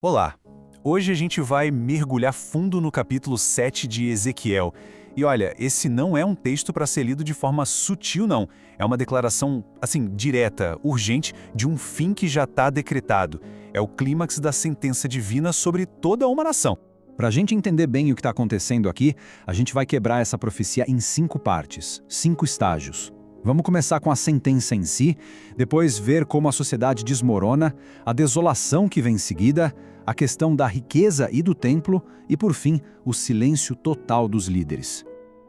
Olá! Hoje a gente vai mergulhar fundo no capítulo 7 de Ezequiel. E olha, esse não é um texto para ser lido de forma sutil, não. É uma declaração, direta, urgente, de um fim que já está decretado. É o clímax da sentença divina sobre toda uma nação. Para a gente entender bem o que está acontecendo aqui, a gente vai quebrar essa profecia em 5 partes, 5 estágios. Vamos começar com a sentença em si, depois ver como a sociedade desmorona, a desolação que vem em seguida, a questão da riqueza e do templo e, por fim, o silêncio total dos líderes.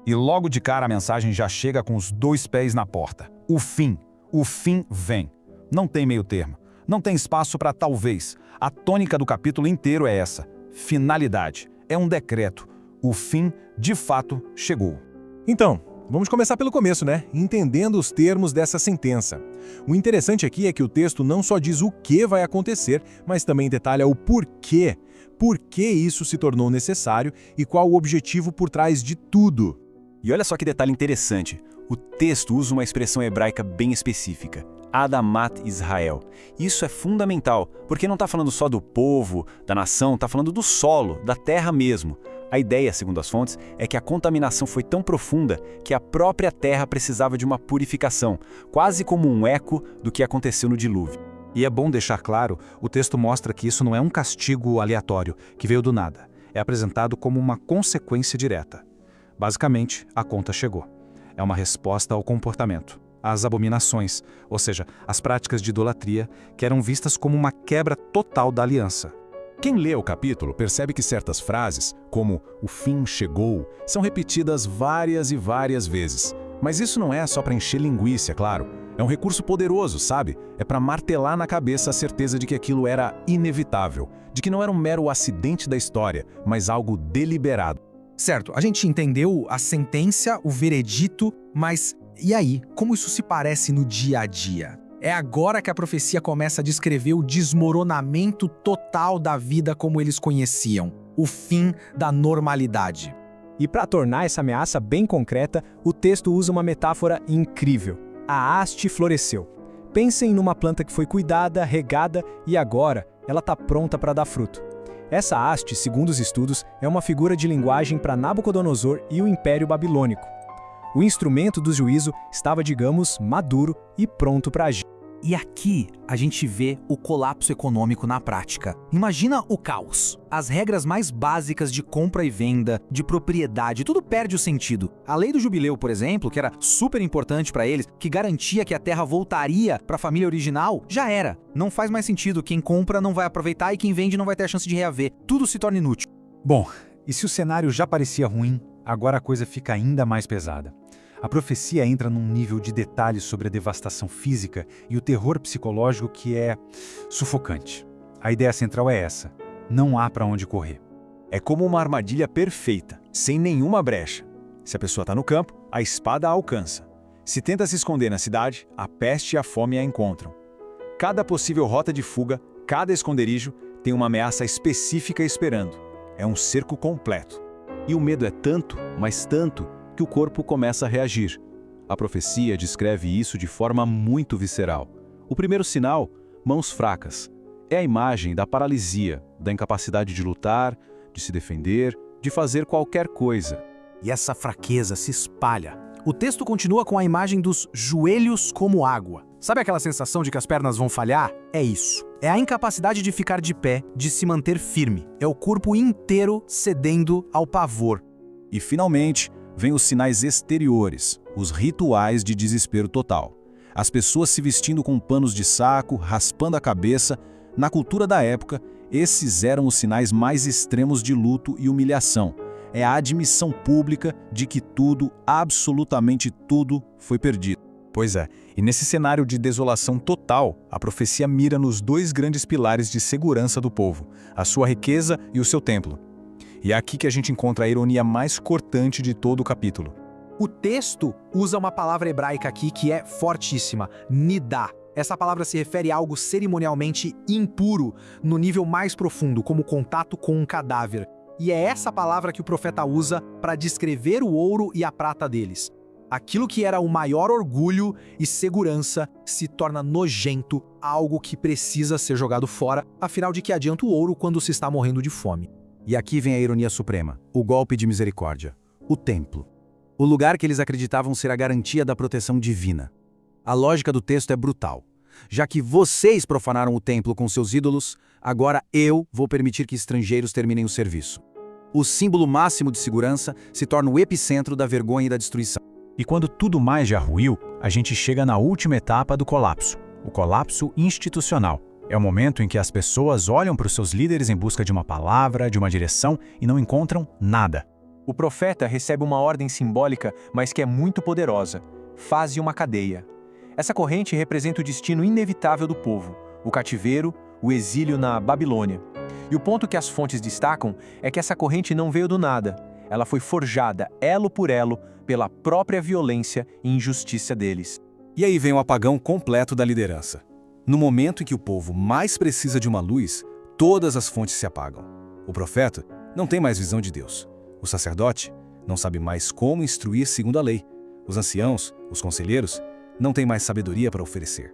E logo de cara a mensagem já chega com os 2 pés na porta. O fim vem. Não tem meio termo. Não tem espaço para talvez. A tônica do capítulo inteiro é essa. Finalidade. É um decreto. O fim, de fato, chegou. Então, vamos começar pelo começo, né? Entendendo os termos dessa sentença. O interessante aqui é que o texto não só diz o que vai acontecer, mas também detalha o porquê. Por que isso se tornou necessário e qual o objetivo por trás de tudo. E olha só que detalhe interessante. O texto usa uma expressão hebraica bem específica. Adamat Israel. Isso é fundamental, porque não está falando só do povo, da nação, está falando do solo, da terra mesmo. A ideia, segundo as fontes, é que a contaminação foi tão profunda que a própria terra precisava de uma purificação, quase como um eco do que aconteceu no dilúvio. E é bom deixar claro, o texto mostra que isso não é um castigo aleatório, que veio do nada. É apresentado como uma consequência direta. Basicamente, a conta chegou. É uma resposta ao comportamento, às abominações, ou seja, às práticas de idolatria, que eram vistas como uma quebra total da aliança. Quem lê o capítulo percebe que certas frases, como "o fim chegou", são repetidas várias e várias vezes. Mas isso não é só para encher linguiça, é claro. É um recurso poderoso, sabe? É para martelar na cabeça a certeza de que aquilo era inevitável, de que não era um mero acidente da história, mas algo deliberado. Certo, a gente entendeu a sentença, o veredito, mas e aí? Como isso se parece no dia a dia? É agora que a profecia começa a descrever o desmoronamento total da vida como eles conheciam, o fim da normalidade. E para tornar essa ameaça bem concreta, o texto usa uma metáfora incrível. A haste floresceu. Pensem numa planta que foi cuidada, regada e agora ela está pronta para dar fruto. Essa haste, segundo os estudos, é uma figura de linguagem para Nabucodonosor e o Império Babilônico. O instrumento do juízo estava, digamos, maduro e pronto para agir. E aqui a gente vê o colapso econômico na prática. Imagina o caos. As regras mais básicas de compra e venda, de propriedade, tudo perde o sentido. A lei do jubileu, por exemplo, que era super importante para eles, que garantia que a terra voltaria para a família original, já era. Não faz mais sentido. Quem compra não vai aproveitar e quem vende não vai ter a chance de reaver. Tudo se torna inútil. Bom, e se o cenário já parecia ruim, agora a coisa fica ainda mais pesada. A profecia entra num nível de detalhes sobre a devastação física e o terror psicológico que é sufocante. A ideia central é essa: não há para onde correr. É como uma armadilha perfeita, sem nenhuma brecha. Se a pessoa está no campo, a espada a alcança. Se tenta se esconder na cidade, a peste e a fome a encontram. Cada possível rota de fuga, cada esconderijo, tem uma ameaça específica esperando. É um cerco completo. E o medo é tanto, mas tanto, que o corpo começa a reagir. A profecia descreve isso de forma muito visceral. O primeiro sinal, mãos fracas, é a imagem da paralisia, da incapacidade de lutar, de se defender, de fazer qualquer coisa. E essa fraqueza se espalha. O texto continua com a imagem dos joelhos como água. Sabe aquela sensação de que as pernas vão falhar? É isso. É a incapacidade de ficar de pé, de se manter firme. É o corpo inteiro cedendo ao pavor. E finalmente, vêm os sinais exteriores, os rituais de desespero total. As pessoas se vestindo com panos de saco, raspando a cabeça. Na cultura da época, esses eram os sinais mais extremos de luto e humilhação. É a admissão pública de que tudo, absolutamente tudo, foi perdido. Pois é, e nesse cenário de desolação total, a profecia mira nos 2 grandes pilares de segurança do povo, a sua riqueza e o seu templo. E é aqui que a gente encontra a ironia mais cortante de todo o capítulo. O texto usa uma palavra hebraica aqui que é fortíssima, nidá. Essa palavra se refere a algo cerimonialmente impuro, no nível mais profundo, como contato com um cadáver. E é essa palavra que o profeta usa para descrever o ouro e a prata deles. Aquilo que era o maior orgulho e segurança se torna nojento, algo que precisa ser jogado fora, afinal de que adianta o ouro quando se está morrendo de fome. E aqui vem a ironia suprema, o golpe de misericórdia. O templo. O lugar que eles acreditavam ser a garantia da proteção divina. A lógica do texto é brutal. Já que vocês profanaram o templo com seus ídolos, agora eu vou permitir que estrangeiros terminem o serviço. O símbolo máximo de segurança se torna o epicentro da vergonha e da destruição. E quando tudo mais já ruiu, a gente chega na última etapa do colapso, o colapso institucional. É o momento em que as pessoas olham para os seus líderes em busca de uma palavra, de uma direção e não encontram nada. O profeta recebe uma ordem simbólica, mas que é muito poderosa. Faze uma cadeia. Essa corrente representa o destino inevitável do povo, o cativeiro, o exílio na Babilônia. E o ponto que as fontes destacam é que essa corrente não veio do nada. Ela foi forjada, elo por elo, pela própria violência e injustiça deles. E aí vem o apagão completo da liderança. No momento em que o povo mais precisa de uma luz, todas as fontes se apagam. O profeta não tem mais visão de Deus. O sacerdote não sabe mais como instruir segundo a lei. Os anciãos, os conselheiros, não têm mais sabedoria para oferecer.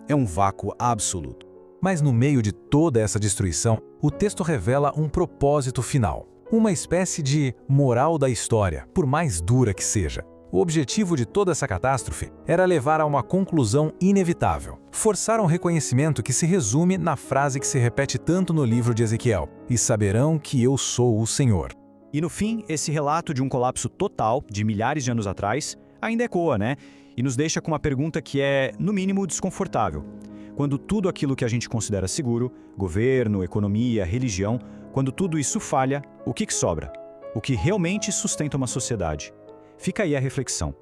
É um vácuo absoluto. Mas no meio de toda essa destruição, o texto revela um propósito final. Uma espécie de moral da história, por mais dura que seja. O objetivo de toda essa catástrofe era levar a uma conclusão inevitável. Forçar um reconhecimento que se resume na frase que se repete tanto no livro de Ezequiel: "E saberão que eu sou o Senhor." E no fim, esse relato de um colapso total, de milhares de anos atrás, ainda ecoa, né? E nos deixa com uma pergunta que é, no mínimo, desconfortável. Quando tudo aquilo que a gente considera seguro, governo, economia, religião, quando tudo isso falha, o que sobra? O que realmente sustenta uma sociedade? Fica aí a reflexão.